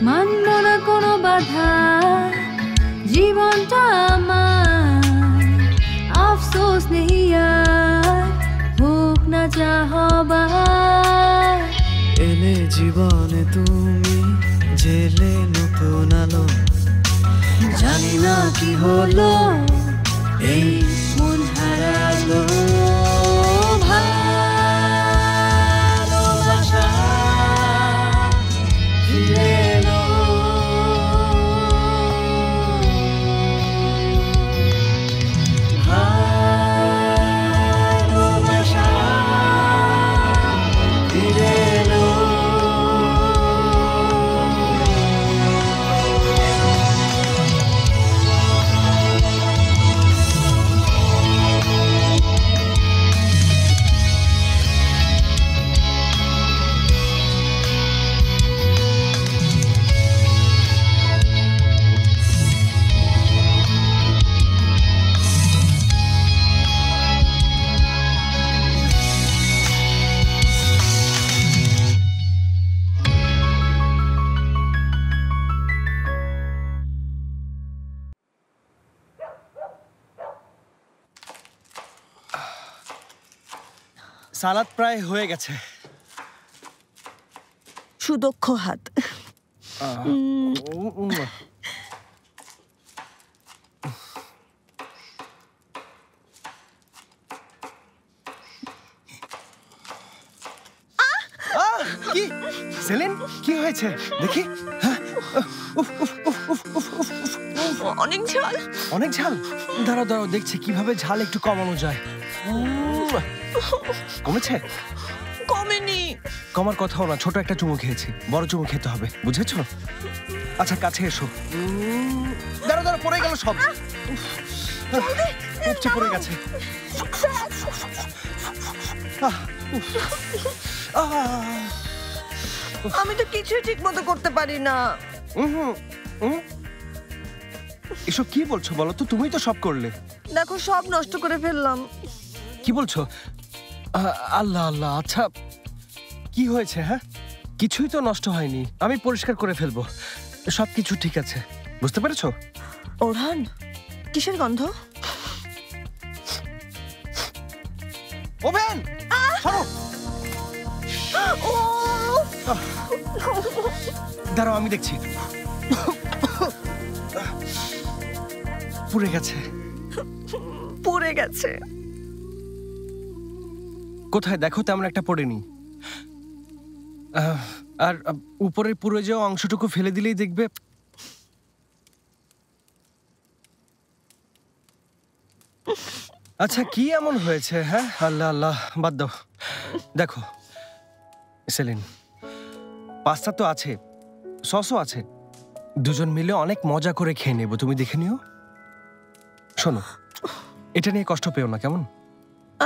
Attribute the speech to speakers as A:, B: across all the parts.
A: মানব না কোনো বাধা, জীবনটা আমার আফসোস নেই আর, হোক না যা হবার।
B: এলে জীবনে তুমি, জেলে নতুন আলো,
A: জানি না কি হলো এই মন হারালো। ভালোবাসা ফিরে এলো, ভালোবাসা ফিরে এলো।
C: সালাদ প্রায় হয়ে গেছে।
D: সুদক্ষ হাত।
C: কি সেলিন, কি হয়েছে দেখি?
D: অনেক ঝাল।
C: অনেক ঝাল? দাঁড়াও দাঁড়াও, দেখছি কিভাবে ঝাল একটু কমানো যায়। কমেছে?
D: কমেনি।
C: কমার কথাও না, ছোট একটা চুমু খেয়েছি, বড় চুমু খেতে হবে, বুঝেছো? আচ্ছা কাছে এসো। দাঁড়াও দাঁড়াও, পড়ে গেল সব। উপচে পড়ে গেছে।
D: আমি তো কিছুই ঠিক মতো করতে পারি না।
C: এসব কি বলছো বলো তো? তুমিই তো সব করলে।
D: দেখো সব নষ্ট করে ফেললাম।
C: কি বলছো? আল্লাহ আল্লাহ। আচ্ছা কি হয়েছে? হ্যাঁ, কিছুই তো নষ্ট হয়নি, আমি পরিষ্কার করে ফেলবো, সবকিছু ঠিক আছে, বুঝতে পেরেছো?
D: ওরহান, কিসের গন্ধ?
C: ওভেন সরো। দাঁড়াও আমি দেখছি। পুড়ে গেছে।
D: পুড়ে গেছে?
C: কোথায় দেখো, তেমন একটা পড়েনি। আর উপরের পুরো যাওয়া অংশটুকু ফেলে দিলেই দেখবে। আচ্ছা কি এমন হয়েছে? হ্যাঁ আল্লাহ আল্লাহ, বাদ দাও। দেখো সেলিন, পাস্তা তো আছে, সসও আছে, দুজন মিলে অনেক মজা করে খেয়ে নেব, তুমি দেখে নিও। শোনো, এটা নিয়ে কষ্ট পেও না, কেমন?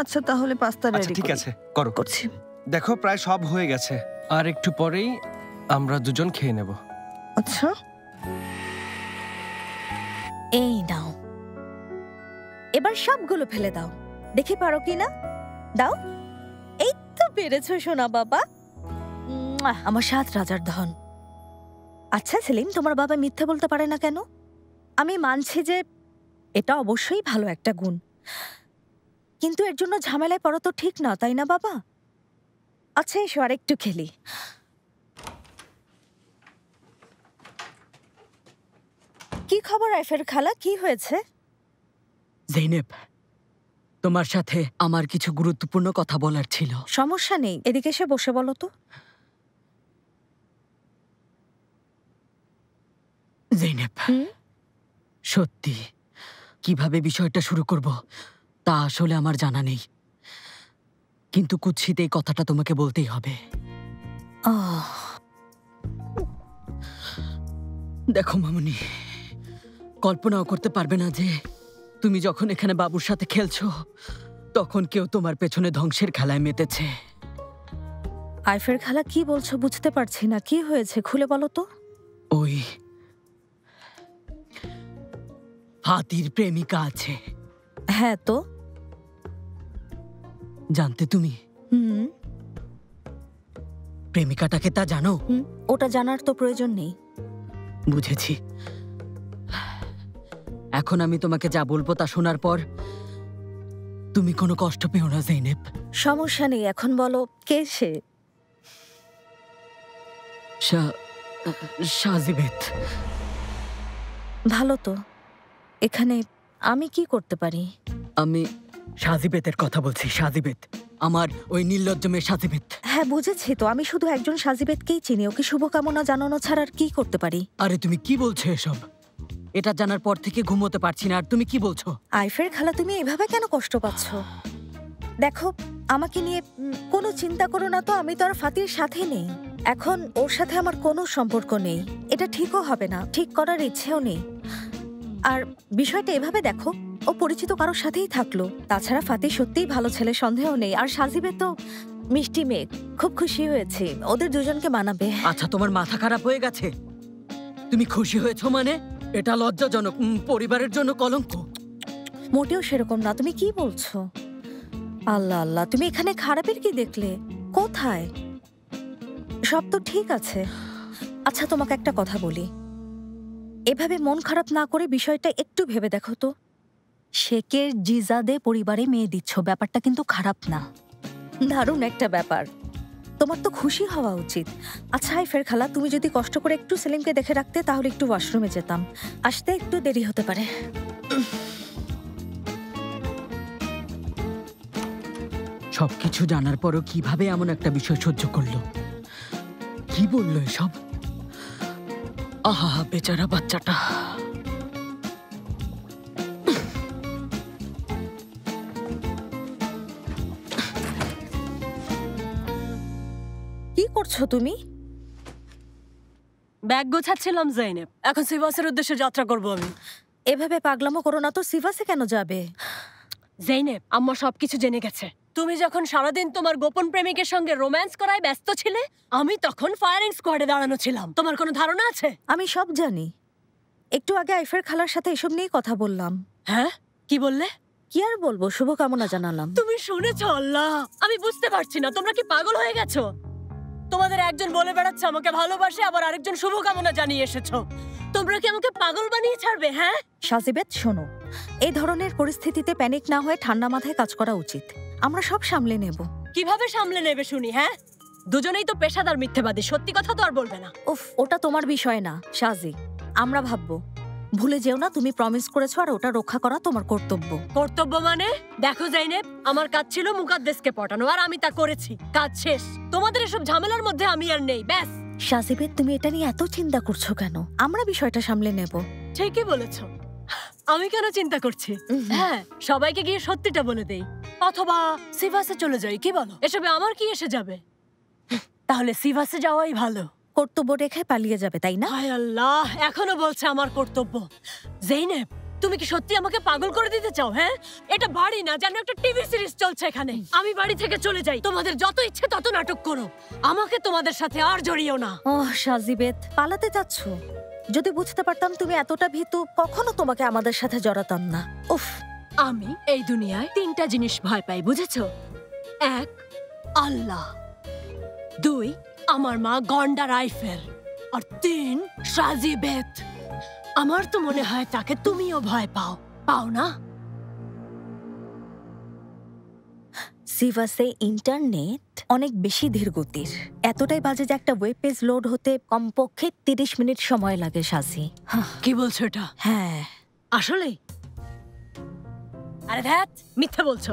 D: আচ্ছা তাহলে পাস্তা রেডি।
C: ঠিক আছে, করো।
D: করছি।
C: দেখো প্রায় সব হয়ে গেছে, আর একটু পরেই আমরা দুজন খেয়ে নেব।
D: আচ্ছা
E: এই নাও, এবার সবগুলো ফেলে দাও, দেখে পারো কিনা। দাও। এই তো পেরেছো সোনা বাবা, আমার 7 রাজার ধন। আচ্ছা সেলিম, তোমার বাবা মিথ্যে বলতে পারে না কেন? আমি মানছি যে এটা অবশ্যই ভালো একটা গুণ, কিন্তু এর জন্য ঝামেলায় পড়া তো ঠিক না, তাই না বাবা? আচ্ছা এসো আর একটু খেলি। কি খবর আইফের খালা, কি হয়েছে?
F: জেনেব, তোমার সাথে আমার কিছু গুরুত্বপূর্ণ কথা বলার ছিল।
E: সমস্যা নেই, এদিকে এসে বসে বলো তো।
F: জেনেব, সত্যি কিভাবে বিষয়টা শুরু করব তা আসলে আমার জানা নেই, কিন্তু কুৎসিত এই কথাটা তোমাকে বলতেই হবে। দেখো মামুনি, কল্পনাও করতে পারবে না যে তুমি যখন এখানে বাবুর সাথে খেলছো তখন কেউ তোমার পেছনে ধ্বংসের খেলায় মেতেছে।
E: আইফের খালা কি বলছো বুঝতে পারছি না, কি হয়েছে খুলে বলো তো।
F: ওই হাতির প্রেমিকা আছে।
E: হ্যাঁ তো
F: জানতে তুমি?
E: হুম।
F: প্রেমিকাটাকে তা জানো?
E: ওটা জানার তো প্রয়োজন নেই।
F: বুঝেছি। এখন আমি তোমাকে যা বলবো তা শোনার পর তুমি কোনো কষ্ট পেও না জৈনেব।
E: সমস্যা নেই, এখন বলো কে সে?
F: সাজিবেত।
E: ভালো তো। এখানে আমি কি করতে পারি?
F: আমি সাজিবেতের কথা বলছি। সাজিবেত, আমার ওই নির্লজ্জ মেয়ে সাজিবেত।
E: হ্যাঁ বুঝেছি তো, আমি শুধু একজন সাজিবেদকেই চিনি। ওকে শুভকামনা জানানো ছাড়া আর কি করতে পারি?
F: আরে তুমি কি বলছো এসব? এটা জানার পর থেকে ঘুমোতে পারছি না। আর তুমি কি বলছো?
E: আইফের খালা, তুমি এভাবে কেন কষ্ট পাচ্ছ? দেখো, আমাকে নিয়ে কোনো চিন্তা করো না তো। আমি তো আর ফাতির সাথে নেই এখন। ওর সাথে আমার কোনো সম্পর্ক নেই। এটা ঠিকও হবে না, ঠিক করার ইচ্ছেও নেই। আর বিষয়টা এভাবে দেখো, ও পরিচিত কারোর সাথেই থাকলো। তাছাড়া ফাতি সত্যিই ভালো ছেলে, সন্দেহ নেই। আর সাজিবে তো মিষ্টি মেয়ে, খুব খুশি হয়েছে। ওদের দুজনকে মানাবে।
F: আচ্ছা, তোমার মাথা খারাপ হয়ে গেছে? তুমি খুশি হয়েছো মানে? এটা লজ্জাজনক, পরিবারের জন্য কলঙ্ক।
E: মোটেও সেরকম না। তুমি কি বলছো? আল্লাহ আল্লাহ, তুমি এখানে খারাপের কি দেখলে? কোথায়? সব তো ঠিক আছে। আচ্ছা, তোমাকে একটা কথা বলি, এভাবে মন খারাপ না করে বিষয়টা একটু ভেবে দেখো তো। শেখের জিজাদে পরিবারে মেয়ে দিচ্ছ, ব্যাপারটা কিন্তু খারাপ না। দারুণ একটা ব্যাপার, তোমার তো খুশি হওয়া উচিত। আচ্ছা আইফের খালা, তুমি যদি কষ্ট করে একটু সেলিমকে দেখে রাখতে, তাহলে একটু ওয়াশরুমে যেতাম। আসতে একটু দেরি হতে পারে।
F: সবকিছু জানার পরও কিভাবে এমন একটা বিষয় সহ্য করলো? কি বললো এসব? আহা, বেচারা বাচ্চাটা।
E: কি করছো তুমি?
G: ব্যাগ গোছাচ্ছিলাম জৈনেব। এখন সিভাসের উদ্দেশ্যে যাত্রা করব আমি।
E: এভাবে পাগলামো করো না তো। সিভাসে কেন যাবে?
G: জৈনেব, আম্মা সবকিছু জেনে গেছে। তুমি যখন সারাদিন তোমার গোপন প্রেমিকের সঙ্গে রোম্যান্স করায় ব্যস্ত ছিলে, আমি তখন ফায়ারিং স্কোয়াডে দাঁড়ানো ছিলাম। তোমার কোনো ধারণা আছে?
E: আমি সব জানি। একটু আগে আইফের খালার সাথে এসব নিয়ে কথা বললাম।
G: হ্যাঁ, কি বললে?
E: কি আর বলবো, শুভকামনা জানালাম।
G: তুমি শুনেছো? আল্লাহ, আমি বুঝতে পারছি না, তোমরা কি পাগল হয়ে গেছো? তোমাদের একজন বলে বেড়াচ্ছে আমাকে ভালোবাসে, আবার আরেকজন শুভকামনা জানিয়ে এসেছো। তোমরা কি আমাকে পাগল বানিয়ে ছাড়বে? হ্যাঁ
E: সাজিবেত, শোনো, এই ধরনের পরিস্থিতিতে প্যানিক না হয়ে ঠান্ডা মাথায় কাজ করা উচিত। আমরা সব সামলে নেব।
G: কিভাবে সামলে নেবে শুনি? হ্যাঁ, দুজনেই তো পেশাদার মিথ্যেবাদী, সত্যি কথা তো আর বলবে না।
E: উফ, ওটা তোমার বিষয় না সাজি, আমরা ভাববো। ভুলে যেও না, তুমি প্রমিস করেছো, আর ওটা রক্ষা করা তোমার কর্তব্য।
G: কর্তব্য মানে? দেখো জাইনেব, আমার কাজ ছিল মুকাদ্দেসকে পটানো, আর আমি তা করেছি। কাজ শেষ। তোমাদের এসব ঝামেলার মধ্যে আমি আর নেই, ব্যাস।
E: সাজিবেত, তুমি এটা নিয়ে এত চিন্তা করছো কেন? আমরা বিষয়টা সামলে নেব।
G: ঠিকই বলেছো, আমি কেন চিন্তা করছি? হ্যাঁ, সবাইকে গিয়ে সত্যিটা বলে দেই, অথবা সিভাসে চলে যাই। কি বলো? এসবে আমার কি এসে যাবে? তাহলে সিভাসে যাওয়াই ভালো।
E: কর্তব্য রেখে পালিয়ে যাবে, তাই না?
G: হায় আল্লাহ, এখনো বলছে আমার কর্তব্য। জৈনেব, তুমি কি সত্যি আমাকে পাগল করে দিতে চাও? হ্যাঁ, এটা বাড়ি না, যেন একটা টিভি সিরিজ চলছে এখানে। আমি বাড়ি থেকে চলে যাই, তোমাদের যত ইচ্ছে তত নাটক করো, আমাকে তোমাদের সাথে আর জড়িও না।
E: ওহ সাজিবেত, পালাতে চাচ্ছ? যদি বুঝতে পারতাম তুমি এতটা ভীতু, কখনো তোমাকে আমাদের সাথে জড়াতাম না। উফ,
G: আমি এই দুনিয়ায় 3টা জিনিস ভয় পাই, বুঝেছো? 1, আল্লাহ। 2, আমার মা গন্ডা রাইফেল। আর 3, সাজিবেত। আমার তো মনে হয় তাকে তুমিও ভয় পাও, পাও না?
E: সিভাসে ইন্টারনেট অনেক বেশি ধীর গতির। এতটাই বাজে যে একটা ওয়েব পেজ লোড হতে কমপক্ষে 30 মিনিট সময় লাগে সাজি।
G: কি বলছো এটা?
E: হ্যাঁ,
G: আসলে? আরে ধ্যাত, মিথ্যে বলছো।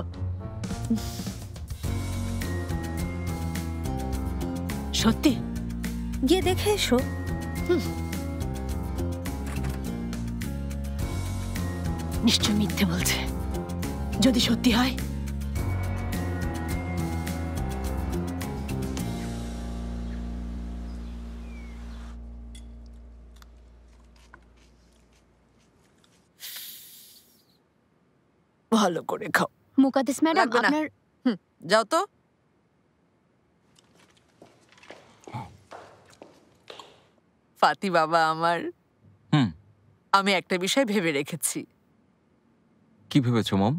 G: সত্যি?
E: গিয়ে দেখে এসো।
G: নিশ্চয় মিথ্যে বলছে। যদি সত্যি হয়,
F: ভালো করে খাও।
H: মুকাদ্দেস ম্যাডাম,
F: লাগবে না।
H: আপনার
F: যাও তো। ফাতি বাবা আমার, আমি একটা বিষয় ভেবে রেখেছি।
I: কি ভেবেছো মম?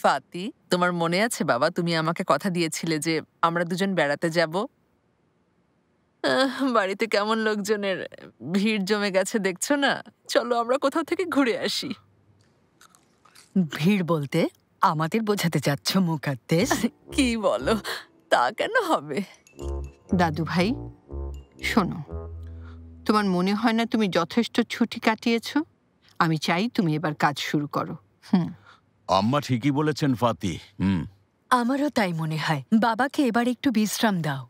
F: ফাতি, তোমার মনে আছে বাবা, তুমি আমাকে কথা দিয়েছিলে যে আমরা দুজন বেড়াতে যাব?
H: বাড়িতে কেমন লোকজনের ভিড় জমে গেছে দেখছো না? চলো আমরা কোথাও থেকে ঘুরে আসি।
F: ভিড় বলতে আমাদের বোঝাতে যাচ্ছ মুকাদ্দেস?
H: কি বলো? তা কেন হবে?
J: দাদু ভাই শোনো, তোমার মনে হয় না তুমি যথেষ্ট ছুটি কাটিয়েছো? আমি চাই তুমি এবার কাজ শুরু করো।
K: আম্মা ঠিকই বলেছেন ফাতি।
F: আমারও তাই মনে হয়। বাবাকে এবার একটু বিশ্রাম দাও।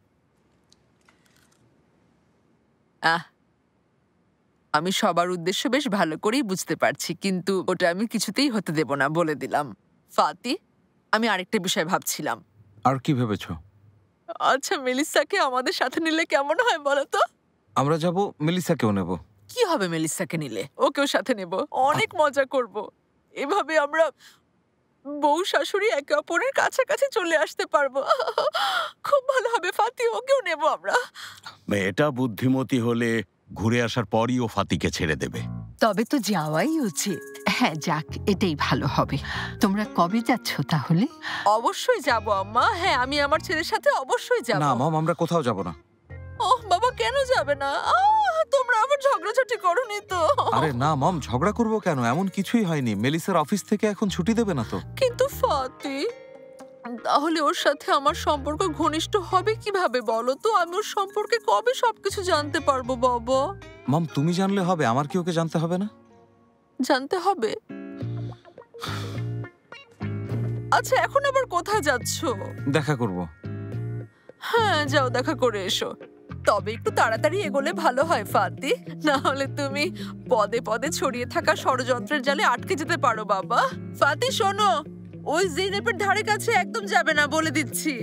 H: আমি সবার উদ্দেশ্য বেশ ভালো করেই বুঝতে পারছি, কিন্তু ওটা আমি কিছুতেই হতে দেব না, বলে দিলাম। ফাতি, আমি আরেকটা বিষয় ভাবছিলাম।
I: আর কি ভেবেছো?
H: আচ্ছা, মেলিসাকে আমাদের সাথে নিলে কেমন হয় বলো তো?
I: আমরা যাব, মেলিসাকেও নেব।
H: কি হবে মেলিসাকে নিলে? ওকেও সাথে নেব, অনেক মজা করব। এভাবে আমরা বউ শাশুড়ি একে অপরের কাছাকাছি চলে আসতে পারবো। খুব ভালো হবে ফাতি, ওকেও নেব আমরা।
K: মেয়েটা বুদ্ধিমতী হলে ঘুরে আসার পরই ও ফাতিকে ছেড়ে দেবে।
F: তবে তো যাওয়াই উচিত।
J: হ্যাঁ যাক, এটাই ভালো হবে। তোমরা কবে যাচ্ছ তাহলে?
H: অবশ্যই যাব আম্মা। হ্যাঁ, আমি আমার ছেলের সাথে অবশ্যই যাব।
I: না মম, আমরা কোথাও যাব না।
H: ওহ বাবা, কেন যাবে না? তোমরা আবার ঝগড়াঝাটি করোনি তো?
I: আরে না মম, ঝগড়া করব কেন? এমন কিছুই হয়নি। মেলিসার অফিস থেকে এখন ছুটি দেবে না তো।
H: কিন্তু ফাতি, তাহলে ওর সাথে আমার সম্পর্ক ঘনিষ্ঠ হবে কিভাবে বলো তো? আমি ওর সম্পর্কে কবে সবকিছু জানতে পারবো বাবা?
I: মম, তুমি জানলে হবে, আমার কি ওকে জানতে হবে না?
H: জানতে হবে। আচ্ছা, এখন আবার কোথায় যাচ্ছো?
I: দেখা করব।
H: হ্যাঁ যাও, দেখা করে এসো। তবে একটু তাড়াতাড়ি এগোলে ভালো হয় ফাতি, না হলে তুমি পদে পদে ছড়িয়ে থাকা ষড়যন্ত্রের জালে আটকে যেতে পারো বাবা। ফাতি শোনো, ওই জিনেপের ধারে কাছে একদম যাবে না, বলে দিচ্ছি।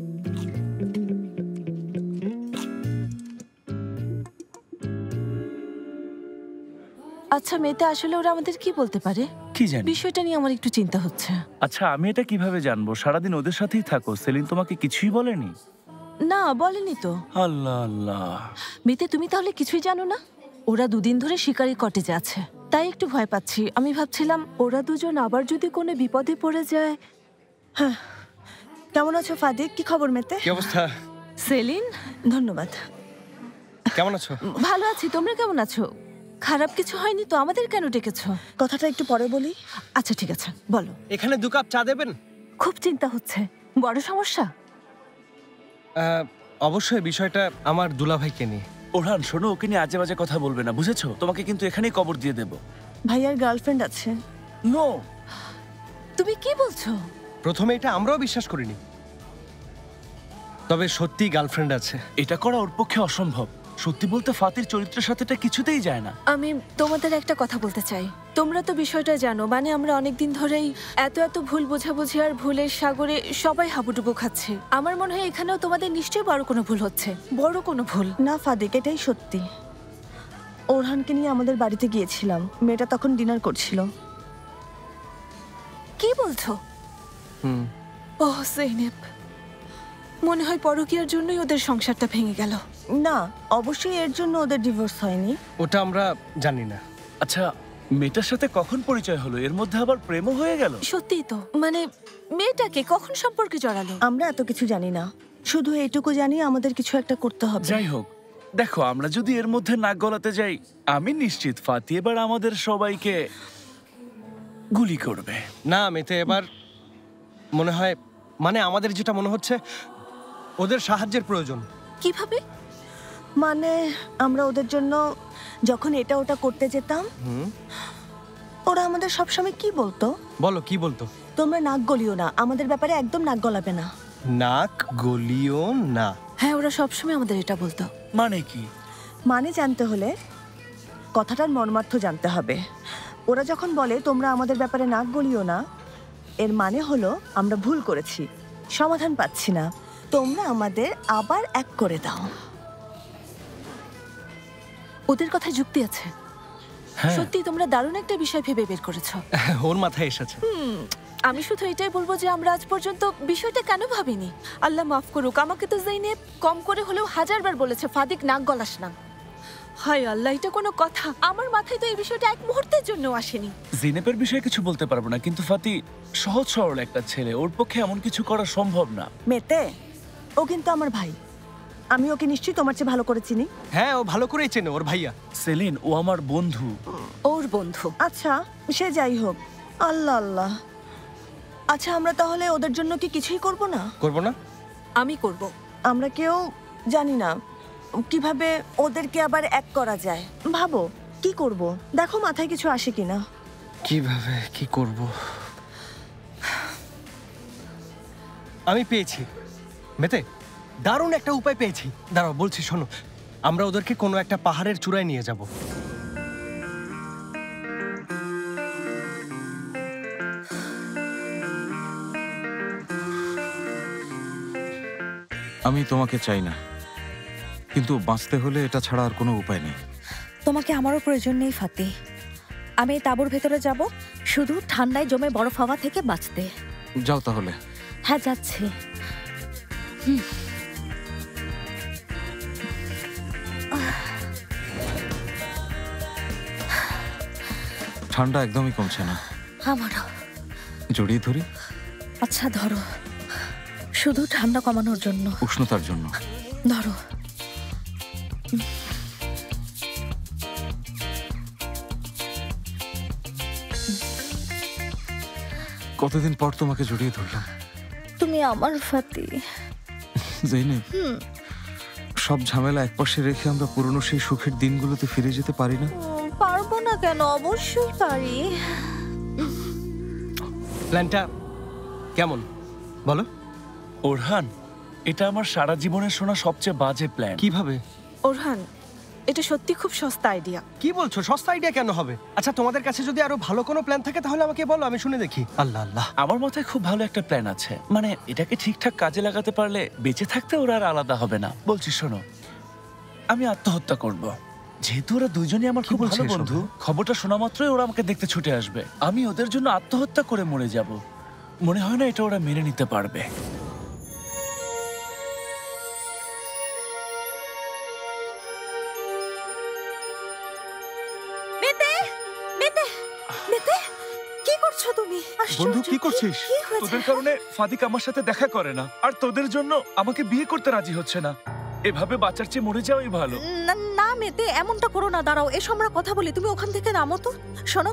D: আচ্ছা মেয়েতে আসলে ওরা আমাদের কি বলতে পারে?
L: কি জানি,
D: বিষয়টা নিয়ে আমার একটু চিন্তা হচ্ছে।
L: আচ্ছা আমি এটা কিভাবে জানবো? সারাদিন ওদের সাথেই থাকো। সেলিন তোমাকে কিছুই বলেনি?
D: না বলেনি তো।
L: আল্লাহ আল্লাহ।
D: মেয়েতে তুমি তাহলে কিছুই জানো না? ওরা দুদিন ধরে শিকারি কটেজে আছে, তাই একটু ভয় পাচ্ছি। আমি ভাবছিলাম ওরা দুজন আবার যদি কোনো বিপদে পড়ে যায়। হ্যাঁ, কেমন আছো ফাদিক? কি খবর মেতে?
C: কি অবস্থা?
D: সেলিন, ধন্যবাদ।
C: কেমন আছো?
D: ভালো আছি, তোমরা কেমন আছো? খারাপ কিছু হয়নি তো? আমাদের কেন ডেকেছো? কথাটা একটু পরে বলি। আচ্ছা ঠিক আছে, বলো।
C: এখানে 2 কাপ চা দেবেন?
D: খুব চিন্তা হচ্ছে। বড় সমস্যা?
C: অবশ্যই বিষয়টা আমার দুলাভাইকে নিয়ে।
L: ওরহান শোনো, ওকে নিয়ে আজে বাজে কথা বলবে না, বুঝেছো? তোমাকে কিন্তু এখানেই কবর দিয়ে দেব।
D: ভাইয়ার গার্লফ্রেন্ড আছে।
L: নো,
D: তুমি কি বলছো?
C: প্রথমে এটা আমরাও বিশ্বাস করিনি, তবে সত্যি গার্লফ্রেন্ড আছে।
L: এটা করা ওর পক্ষে অসম্ভব। সত্যি বলতে ফাতির চরিত্রের সাথে এটা কিছুতেই যায় না।
D: আমি তোমাদের একটা কথা বলতে চাই। তোমরা তো বিষয়টা জানো, মানে আমরা অনেকদিন ধরেই এত ভুল বোঝাবুঝি আর ভুলের সাগরে সবাই হাবুডুবু খাচ্ছে। আমার মনে হয় এখানেও তোমাদের নিশ্চয়ই বড় কোনো ভুল হচ্ছে। বড় কোনো ভুল না ফাদিক, এটাই সত্যি। ওরহানকে নিয়ে আমাদের বাড়িতে গিয়েছিলাম, মেয়েটা তখন ডিনার করছিল। কি বলছো? ওহ জেনেব, মনে হয় পরকীয়ার জন্যই ওদের সংসারটা ভেঙে গেল। না, অবশ্যই এর জন্য ওদের ডিভোর্স হয়নি।
C: ওটা আমরা জানি না।
L: আচ্ছা, মেয়েটার সাথে কখন পরিচয় হলো? এর মধ্যে আবার প্রেমও হয়ে গেল?
D: সত্যিই তো, মানে মেয়েটাকে কখন সম্পর্কে জড়ালো? আমরা এত কিছু জানি না, শুধু এইটুকু জানি আমাদের কিছু একটা করতে হবে।
L: যাই হোক, দেখো আমরা যদি এর মধ্যে নাক গলাতে যাই, আমি নিশ্চিত ফাতি এবার আমাদের সবাইকে গুলি করবে।
C: না মেতে, এবার মনে হয়, মানে আমাদের যেটা মনে হচ্ছে, ওদের সাহায্যের প্রয়োজন।
D: কিভাবে? মানে আমরা ওদের জন্য যখন এটা ওটা করতে যেতাম, ওরা আমাদের সবসময় কি বলতো?
C: বলো কি বলতো?
D: তোমরা নাক গলিও না, আমাদের ব্যাপারে একদম নাক গলাবে না।
C: নাক গলিও না?
D: হ্যাঁ, ওরা সবসময় আমাদের এটা বলতো।
L: মানে কি?
D: মানে জানতে হলে কথাটার মর্মার্থ জানতে হবে। ওরা যখন বলে তোমরা আমাদের ব্যাপারে নাক গলিও না, এর মানে হলো আমরা ভুল করেছি, সমাধান পাচ্ছি না, তোমরা আমাদের আবার এক করে দাও। ওদের কথায় যুক্তি আছে। সত্যি তোমরা দারুণ একটা বিষয় ভেবে বের করেছো।
C: ওর মাথায় এসেছে।
D: আমি শুধু এটাই বলবো যে আমরা আজ পর্যন্ত বিষয়টা কেন ভাবিনি। আল্লাহ মাফ করুক, আমাকে তো জেনেব কম করে হলেও 1000 বার বলেছে ফাদিক নাক গলাস না। হায় আল্লাহ, এটা কোনো কথা? আমার মাথায় তো এই বিষয়টা এক মুহূর্তের জন্য আসেনি।
L: জিনেপের বিষয়ে কিছু বলতে পারবো না, কিন্তু ফাতি সহজ সরল একটা ছেলে, ওর পক্ষে এমন কিছু করা সম্ভব না।
D: মেতে, ও কিন্তু আমার ভাই,
M: আমি ওকে নিশ্চয়ই তোমার চেয়ে ভালো করে চিনি।
C: হ্যাঁ, ও ভালো করেই চেনে, ওর ভাইয়া।
L: সেলিন, ও আমার বন্ধু।
D: ওর বন্ধু?
M: আচ্ছা, সে যাই হোক। আল্লাহ আল্লাহ। আচ্ছা, আমরা তাহলে ওদের জন্য কি কিছুই করব না?
C: করব না?
D: আমি করব।
M: আমরা কেউ জানি না কিভাবে ওদেরকে আবার এক করা যায়। ভাবো কি করব, দেখো মাথায় কিছু আসে কিনা।
C: কিভাবে কি করব? আমি পেয়েছি মেতে, দারুণ একটা উপায় পেয়েছি। দাঁড়াও বলছি, শোনো। আমরা ওদেরকে কোনো একটা পাহাড়ের চূড়ায় নিয়ে যাব।
I: আমি তোমাকে চাই না, কিন্তু বাঁচতে হলে এটা ছাড়া আর কোনো উপায় নেই।
E: তোমাকে আমারও প্রয়োজন নেই ফাতি। আমি এই তাঁবুর ভেতরে যাব শুধু ঠান্ডায় জমে বরফ হাওয়া থেকে বাঁচতে।
I: যাও তাহলে।
E: হ্যাঁ, যাচ্ছি।
I: ঠান্ডা একদমই কমছে না।
E: আমারও।
I: জড়িয়ে ধরি?
E: আচ্ছা ধরো, শুধু ঠান্ডা কমানোর জন্য।
I: উষ্ণতার জন্য
E: ধরো।
I: কতদিন পর তোমাকে জড়িয়ে ধরলাম।
E: তুমি আমার ফাতি।
I: জেনেব, সব ঝামেলা একপাশে রেখে আমরা পুরনো সেই সুখের দিনগুলোতে ফিরে যেতে পারি না?
E: পারবো না কেন? অবশ্যই পারি।
C: প্ল্যানটা কেমন বলো?
L: ওরহান, এটা আমার সারা জীবনের শোনা সবচেয়ে বাজে প্ল্যান।
C: কিভাবে?
D: ওরহান, এটা সত্যি খুব সস্তা আইডিয়া।
C: কি বলছো? সস্তা আইডিয়া কেন হবে? আচ্ছা, তোমাদের কাছে যদি আরো ভালো কোনো প্ল্যান থাকে তাহলে আমাকে বলো, আমি শুনে দেখি। আল্লাহ আল্লাহ।
L: আমার মাথায় খুব ভালো একটা প্ল্যান আছে। মানে এটাকে ঠিকঠাক কাজে লাগাতে পারলে বেঁচে থাকতে ওরা আর আলাদা হবে না। বলছি শোনো, আমি আত্মহত্যা করব। যেহেতু ওরা দুইজনই আমার খুব ভালো বন্ধু, খবরটা শোনা মাত্রই ওরা আমাকে দেখতে ছুটে আসবে। আমি ওদের জন্য আত্মহত্যা করে মরে যাব। মনে হয় না এটা ওরা মেনে নিতে পারবে।
E: কি করছো তুমি?
L: বন্ধু, কি করছিস? তোদের কারণে ফাদিক আমার সাথে দেখা করে না, আর তোদের জন্য আমাকে বিয়ে করতে রাজি হচ্ছে না। এভাবে বাঁচার চেয়ে মরে যাওয়াই ভালো।
E: না মেতে, এমনটা করো না। দাঁড়াও, এসব আমরা কথা বলি। তুমি ওখান থেকে নামো তো। শোনো,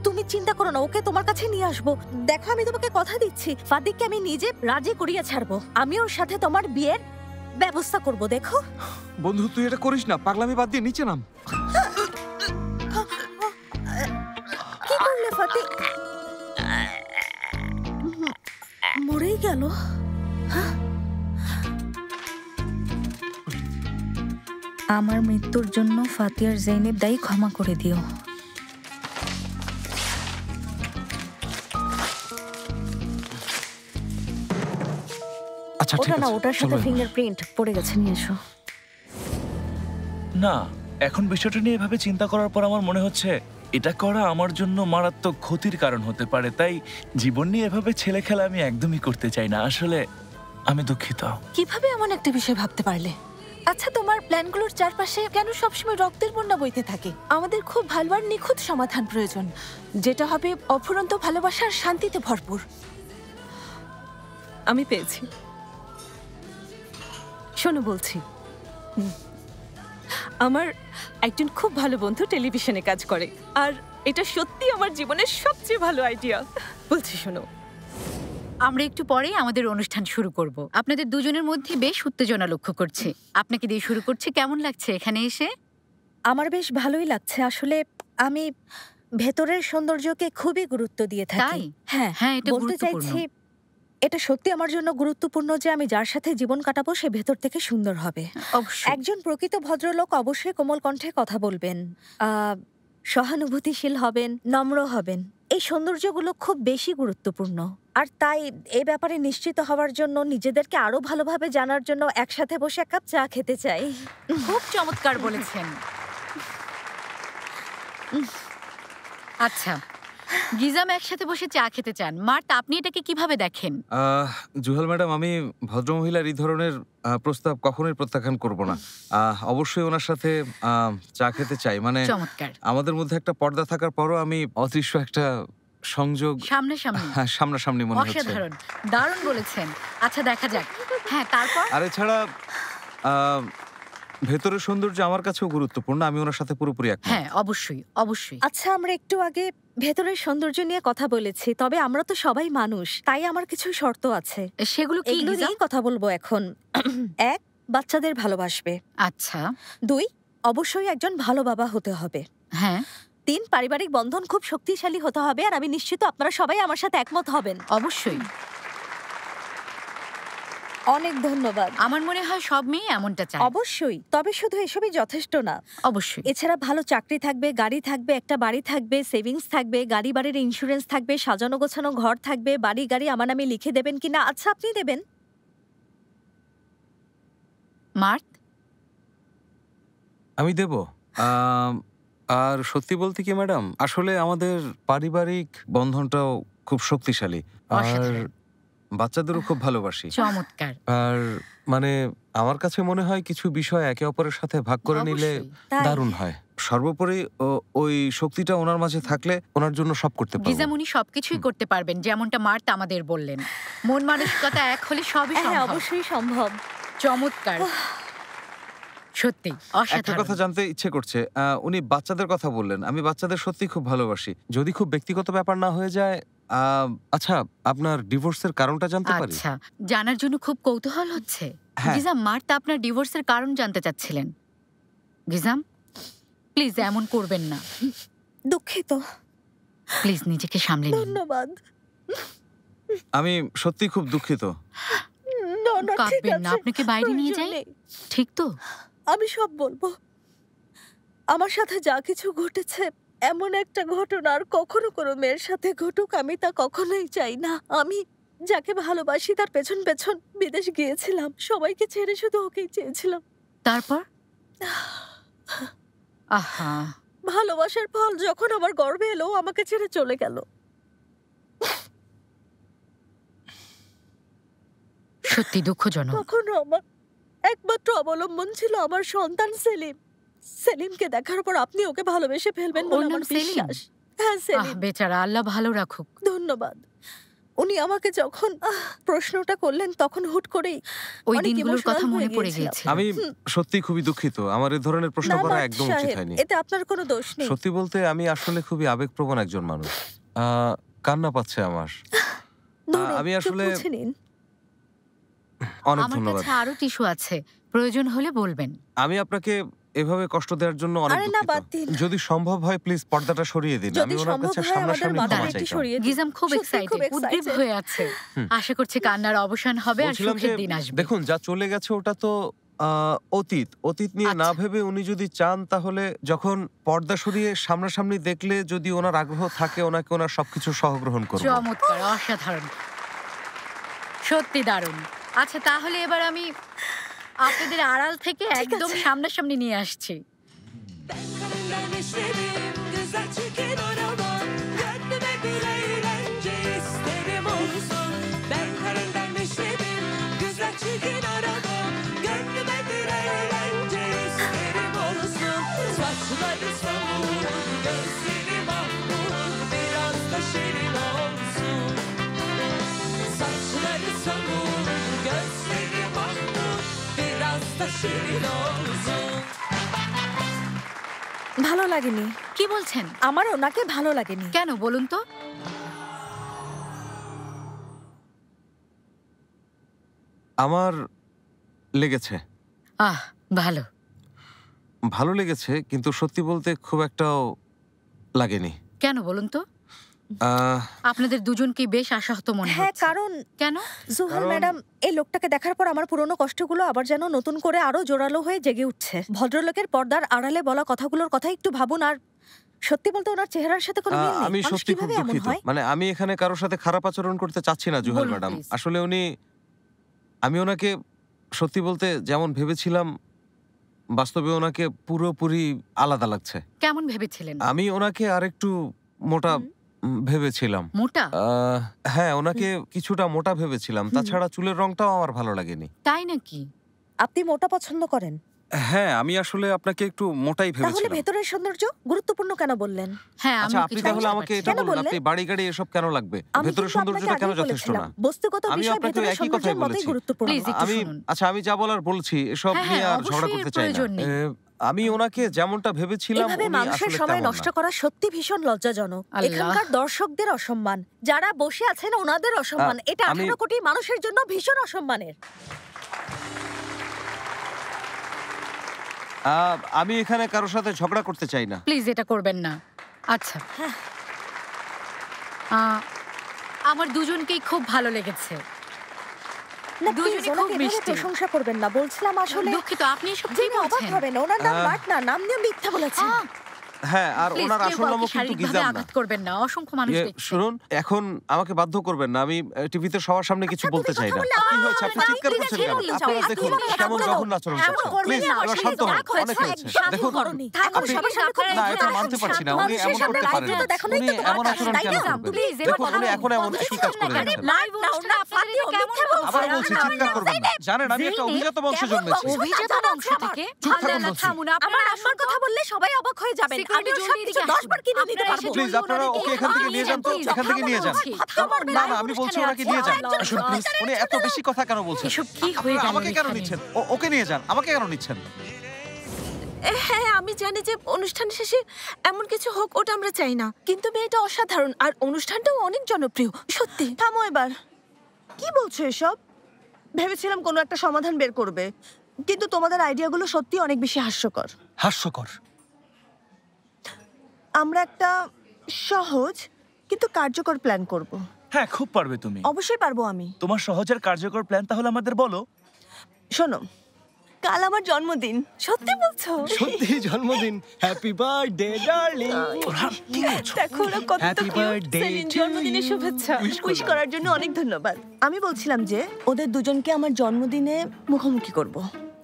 E: তুমি চিন্তা করো না, ওকে তোমার কাছে নিয়ে আসবো। দেখো, আমি তোমাকে কথা দিচ্ছি, ফাদিককে আমি নিজে রাজি করিয়ে ছাড়বো। আমি ওর সাথে তোমার বিয়ের ব্যবস্থা করব। দেখো
I: বন্ধু, তুই এটা করিস না। পাগলামি বাদ দিয়ে নিচে নাম।
E: কি করলে ফাতি? মরেই গেল। আমার মৃত্যুর জন্য ফাতি আর জেনেব দায়ী, ক্ষমা করে দিও।
I: আচ্ছা, ঠিক
E: ওটা
I: আছে।
E: না, ওটার সাথে ফিঙ্গারপ্রিন্ট পড়ে গেছে, নিয়ে এসো।
L: না, এখন বিষয়টা নিয়ে এভাবে চিন্তা করার পর আমার মনে হচ্ছে এটা করা আমার জন্য মারাত্মক ক্ষতির কারণ হতে পারে। তাই জীবন নিয়ে এভাবে ছেলে খেলা আমি একদমই করতে চাই না। আসলে আমি দুঃখিত।
D: কিভাবে এমন একটা বিষয় ভাবতে পারলে? আচ্ছা, তোমার প্ল্যানগুলোর চারপাশে কেন সবসময় রক্তের বন্যা বইতে থাকে? আমাদের খুব ভালো আর নিখুঁত সমাধান প্রয়োজন, যেটা হবে অফুরন্ত ভালোবাসার শান্তিতে ভরপুর। আমি পেয়েছি। শোনো বলছি, আমার একজন খুব ভালো বন্ধু টেলিভিশনে কাজ করে, আর এটা সত্যি আমার জীবনের সবচেয়ে ভালো আইডিয়া। বলছি শোনো,
N: আমরা একটু পরেই আমাদের অনুষ্ঠান শুরু করব। আপনাদের দুজনের মধ্যে বেশ উত্তেজনা লক্ষ্য করছি। আপনাকে দিয়ে শুরু করছি। কেমন লাগছে এখানে এসে?
E: আমার বেশ ভালোই লাগছে। আসলে আমি ভেতরের সৌন্দর্যকে খুবই গুরুত্ব দিয়ে থাকি। হ্যাঁ
N: হ্যাঁ, এটা
E: বলতে
N: গুরুত্বপূর্ণ।
E: চাইছি, এটা সত্যি আমার জন্য গুরুত্বপূর্ণ যে আমি যার সাথে জীবন কাটাবো সে ভেতর থেকে সুন্দর হবে। একজন প্রকৃত ভদ্রলোক অবশ্যই কোমল কণ্ঠে কথা বলবেন, সহানুভূতিশীল হবেন, নম্র হবেন। এই সৌন্দর্যগুলো খুব বেশি গুরুত্বপূর্ণ। আর তাই এই ব্যাপারে নিশ্চিত হওয়ার জন্য, নিজেদেরকে আরো ভালোভাবে জানার জন্য একসাথে বসে এক কাপ চা খেতে চাই।
N: খুব চমৎকার বলেছেন। আচ্ছা, গিজাম একসাথে বসে চা খেতে চান। মার্ট, আপনি এটাকে কিভাবে দেখেন?
I: জুহাল ম্যাডাম, আমি ভদ্রমহিলার এই ধরনের প্রস্তাব কখনোই প্রত্যাখ্যান করব না। অবশ্যই ওনার সাথে চা খেতে চাই। মানে
N: চমৎকার।
I: আমাদের মধ্যে একটা পর্দা থাকার পরও আমি অদৃশ্য একটা সংযোগ সামনাসামনি মনে হচ্ছে।
N: অসাধারণ, দারুণ বলেছেন। আচ্ছা, দেখা যাক। হ্যাঁ, তারপর?
I: আর এছাড়া ভেতরের সৌন্দর্য আমার কাছেও গুরুত্বপূর্ণ, আমি ওনার সাথে পুরোপুরি একমত।
N: হ্যাঁ, অবশ্যই অবশ্যই।
E: আচ্ছা, আমরা একটু আগে ভেতরের সৌন্দর্য নিয়ে কথা বলেছি, তবে আমরা তো সবাই মানুষ, তাই আমার কিছু শর্ত আছে।
N: সেগুলো কি?
E: এগুলো নিয়েই কথা বলবো এখন। 1, বাচ্চাদের ভালোবাসবে।
N: আচ্ছা।
E: 2, অবশ্যই একজন ভালো বাবা হতে হবে।
N: হ্যাঁ।
E: 3, পারিবারিক বন্ধন খুব শক্তিশালী হতে হবে, আর আমি নিশ্চিত আপনারা সবাই আমার সাথে একমত হবেন।
N: অবশ্যই।
E: অনেক ধন্যবাদ।
N: আমার মনে হয় সব মেয়ে এমনটা চায়।
E: অবশ্যই, তবে শুধু এসবই যথেষ্ট না।
N: অবশ্যই।
E: এছাড়া ভালো চাকরি থাকবে, গাড়ি থাকবে, একটা বাড়ি থাকবে, সেভিংস থাকবে, গাড়ি বাড়ির ইন্স্যুরেন্স থাকবে, সাজানো গোছানো ঘর থাকবে, বাড়ি গাড়ি আমার নামে লিখে দেবেন কিনা? আচ্ছা, আপনি দেবেন?
N: মার্থ?
I: আমি দেব। আর সত্যি বলতে কি ম্যাডাম, আসলে আমাদের পারিবারিক বন্ধনটাও খুব শক্তিশালী, আর বাচ্চাদেরও খুব ভালোবাসি।
N: চমৎকার।
I: আর মানে আমার কাছে মনে হয় কিছু বিষয় একে অপরের সাথে ভাগ করে নিলে দারুণ হয়। সর্বোপরি ওই শক্তিটা ওনার মাঝে থাকলে ওনার জন্য সব করতে পারবো।
N: গিজাম উনি সবকিছুই করতে পারবেন, যেমনটা মার্থ আমাদের বললেন। মন মানসিকতা এক হলে সবই সম্ভব।
E: হ্যাঁ, অবশ্যই সম্ভব।
N: চমৎকার, সত্যি
I: একটা
N: অসাধারণ।
I: কথা জানতে ইচ্ছে করছে, উনি বাচ্চাদের কথা বললেন, আমি বাচ্চাদের সত্যি খুব ভালোবাসি। যদি খুব ব্যক্তিগত ব্যাপার না হয়ে যায়, আচ্ছা, আপনার ডিভোর্সের কারণটা জানতে পারি?
N: আচ্ছা, জানার জন্য খুব কৌতূহল হচ্ছে। গিজাম, মার্থ আপনার ডিভোর্সের কারণ জানতে চাচ্ছিলেন। গিজাম, প্লিজ এমন করবেন না।
E: দুঃখিত।
N: প্লিজ নিজেকে সামলে নিন।
E: ধন্যবাদ।
I: আমি সত্যি খুব দুঃখিত।
N: কাঁদবেন না, আপনাকে বাইরে নিয়ে যাই, ঠিক তো?
E: আমি সব বলবো। আমার সাথে যা কিছু ঘটেছে, এমন একটা ঘটনা আর কখনো কোনো মেয়ের সাথে ঘটুক, আমি তা কখনোই চাই না। আমি যাকে ভালোবাসি তার পেছন পেছন বিদেশ গিয়েছিলাম, সবাইকে ছেড়ে শুধু ওকেই চেয়েছিলাম।
N: তারপর? আহা,
E: ভালোবাসার ফল যখন আমার গর্ভে এলো, আমাকে ছেড়ে চলে গেল।
N: সত্যি দুঃখজনক।
E: তখন আমার একমাত্র অবলম্বন ছিল আমার সন্তান সেলিম। সেলিমকে দেখার পর আপনি ওকে ভালোবেসে ফেলবেন বলে আমার বিশ্বাস। হ্যাঁ, সেলিম।
N: বেচারা, আল্লাহ ভালো রাখুক।
E: ধন্যবাদ। উনি আমাকে যখন প্রশ্নটা করলেন, তখন হুট করেই
N: ওই দিনগুলোর কথা মনে পড়ে গিয়েছে।
I: আমি সত্যি খুবই দুঃখিত, আমার এই ধরনের প্রশ্ন করা একদম উচিত হয়নি।
E: এতে আপনার কোনো দোষ নেই।
I: সত্যি বলতে আমি আসলে খুবই আবেগপ্রবণ একজন মানুষ। কান্না পাচ্ছে আমার। আমি আসলে অনেক ধন্যবাদ।
N: আমার কাছে আরো টিস্যু আছে, প্রয়োজন হলে বলবেন।
I: আমি আপনাকে এভাবে কষ্ট দেওয়ার জন্য অনেক দুঃখিত। যদি সম্ভব হয় প্লিজ পর্দাটা সরিয়ে দিন। আমি ওনার কাছে সামনাসামনি ক্ষমা চাইতাম।
N: গিজাম খুব এক্সাইটেড, উদ্গ্রীব হয়ে আছে। আশা করছি কান্নার অবসান হবে আর সুখের দিন আসবে।
I: দেখুন, যা চলে গেছে ওটা তো অতীত নিয়ে না ভেবে উনি যদি চান, তাহলে যখন পর্দা সরিয়ে সামনাসামনি দেখলে যদি ওনার আগ্রহ থাকে, ওনাকে ওনার সবকিছু সহগ্রহণ করব।
N: চমৎকার, অসাধারণ, সত্যি দারুণ। আচ্ছা, তাহলে এবার আমি আপনাদের আড়াল থেকে একদম সামনাসামনি নিয়ে আসছি।
E: ভালো লাগেনি।
N: কি বলছেন?
E: আমার ওনাকে ভালো লাগেনি।
N: কেন বলুন তো?
I: আমার লেগেছে।
N: ভালো
I: ভালো লেগেছে, কিন্তু সত্যি বলতে খুব একটাও লাগেনি।
N: কেন বলুন তো? আপনাদের দুজনকে বেশ আশাহত মনে হচ্ছে।
E: হ্যাঁ, কারণ
N: কেন?
E: জোহর ম্যাডাম, এই লোকটাকে দেখার পর আমার পুরনো কষ্টগুলো আবার যেন নতুন করে আরো জোরালো হয়ে জেগে উঠছে। ভদ্রলোকের পর্দার আড়ালে বলা কথাগুলোর কথা একটু ভাবুন। আর সত্যি বলতে ওনার চেহারার সাথে কোনো মিল নেই।
I: আমি সত্যি খুব দুঃখিত। মানে আমি এখানে কারোর সাথে খারাপ আচরণ করতে চাচ্ছি না জুহেল ম্যাডাম। আসলে আমি ওনাকে সত্যি বলতে যেমন ভেবেছিলাম, বাস্তবে ওনাকে পুরোপুরি আলাদা লাগছে।
N: কেমন ভেবেছিলেন?
I: আমি ওনাকে আরেকটু মোটা ভেবেছিলাম।
N: মোটা?
I: হ্যাঁ, ওনাকে কিছুটা মোটা ভেবেছিলাম। তাছাড়া চুলের রংটাও আমার ভালো লাগেনি।
N: তাই নাকি?
E: আপনি মোটা পছন্দ করেন?
I: হ্যাঁ, আমি আসলে আপনাকে একটু মোটাই
M: তাহলে
I: ভেবেছিলাম।
M: ভেতরের সৌন্দর্য গুরুত্বপূর্ণ কেন বললেন?
N: হ্যাঁ,
I: আচ্ছা, আপনি তাহলে আমাকে এটা
M: কেন
I: বলুন,
M: বললেন?
I: আপনি বাড়ি গাড়ি এসব কেন লাগবে?
M: আমি
I: ভেতরের
M: কিন্তু
I: সৌন্দর্যটা
M: আপনাকে
I: কেন
M: আগেই
I: যথেষ্ট
M: বলেছিলাম,
I: না?
M: বস্তুগত
I: আমি
M: বিষয়
I: আপনাকে
M: ভেতরের
I: একই কথাই
M: সৌন্দর্যের মতোই
I: বলেছি।
M: গুরুত্বপূর্ণ।
I: আমি যা বলার বলছি, এসব
N: হ্যাঁ,
I: নিয়ে আর
N: অবশ্যই
I: ঝগড়া
N: এর
I: করতে চাই না।
N: প্রয়োজন নেই।
I: আমি ওনাকে যেমনটা ভেবেছিলাম
M: এভাবে
I: উনি
M: মানুষের
I: আসলে
M: সময়
I: তেমন
M: নষ্ট
I: না।
M: করা সত্যি ভীষণ লজ্জাজনক।
N: আল্লাহ।
M: এখানকার দর্শকদের অসম্মান, যারা বসে আছেন ওনাদের অসম্মান, এটা
I: আমি-
M: 18 কোটি মানুষের জন্য ভীষণ অসম্মানের।
I: আমি এখানে কারোর সাথে ঝগড়া করতে চাই না।
N: প্লিজ এটা করবেন না। আচ্ছা, আমার দুজনকেই খুব ভালো লেগেছে।
M: না,
N: দুজনেই
M: please,
N: খুব
M: ওনাকে এভাবে
N: মিষ্টি।
M: প্রশংসা করবেন না। বলছিলাম আসলে
N: দুঃখিত, আপনি এসব কি
M: জেনে অবাক
N: বলছেন?
M: হবেন, ওনার নাম
I: আহ,
M: মার্ট না, নাম নিয়ে মিথ্যা বলেছেন।
I: হ্যাঁ, আর
N: Please,
I: ওনার
N: কেউ
I: আসল নামও
N: কাউকে
I: কিন্তু
N: শারীরিকভাবে
I: গিজাম না।
N: আঘাত করবেন না, অসংখ্য মানুষ দেখছে।
I: শুনুন, এখন আমাকে বাধ্য করবেন না। আমি টিভিতে সবার সামনে কিছু বলতে চাই না। কি হয়েছে? আপনি চিৎকার করছেন কেন? আপনারা দেখুন কেমন জঘন্য আচরণ করছেন। প্লিজ, এবার শান্ত হন। অনেক হয়েছে। দেখুন, আপনি না, এটা মানতে পারছি না। উনি এমন করতে পারেন না। উনি এমন আচরণ কেন করবেন? দেখুন, উনি এখন এমন একই কাজ করে যাচ্ছেন। আবার বলছি, চিৎকার করবেন না। জানেন, আমি একটা অভিজাত বংশে জন্মেছি।
N: অভিজাত বংশ থেকে?
I: চুপ থাকুন
N: আল্লাহ,
I: বলছি।
N: থামুন,
M: আমার আম্মার কথা বললে সবাই অবাক হয়ে যাবেন। আমি ওর সব কিছু 10 বার কিনে নিতে পারবো।
I: প্লিজ, আপনারা ওকে এখান থেকে নিয়ে যান তো। এখান থেকে নিয়ে যান। না না, আমি বলছি ওনাকে নিয়ে যান। শুনুন প্লিজ, উনি এত বেশি কথা কেন বলছেন?
N: এসব কি হয়ে
I: আপনারা
N: গেল
I: আমাকে কেন
N: এখানে?
I: নিচ্ছেন? ওকে নিয়ে যান। আমাকে কেন নিচ্ছেন?
D: হ্যাঁ, আমি জানি যে অনুষ্ঠান শেষে এমন কিছু হোক, ওটা আমরা চাই না, কিন্তু মেয়েটা অসাধারণ আর অনুষ্ঠানটাও অনেক জনপ্রিয়। সত্যি।
M: থামো এবার। কি বলছো এসব? ভেবেছিলাম কোনো একটা সমাধান বের করবে, কিন্তু তোমাদের আইডিয়াগুলো সত্যি অনেক বেশি হাস্যকর।
C: হাস্যকর?
M: আমরা একটা সহজ কিন্তু কার্যকর প্ল্যান করব।
L: হ্যাঁ, খুব পারবে তুমি।
M: অবশ্যই পারবো আমি।
L: তোমার সহজ আর কার্যকর প্ল্যান তাহলে আমাদের বলো।
M: শোনো, কাল আমার জন্মদিন।
D: সত্যি বলছো?
C: সত্যি জন্মদিন। Happy birthday darling.
M: দেখো ওরা কত
C: Happy
M: cute.
C: birthday
M: saline,
C: to
M: জন্মদিনের
C: you.
M: শুভেচ্ছা।
C: Wish
M: উইশ করার জন্য অনেক ধন্যবাদ। আমি বলছিলাম যে ওদের দুজনকে আমার জন্মদিনে মুখোমুখি করব।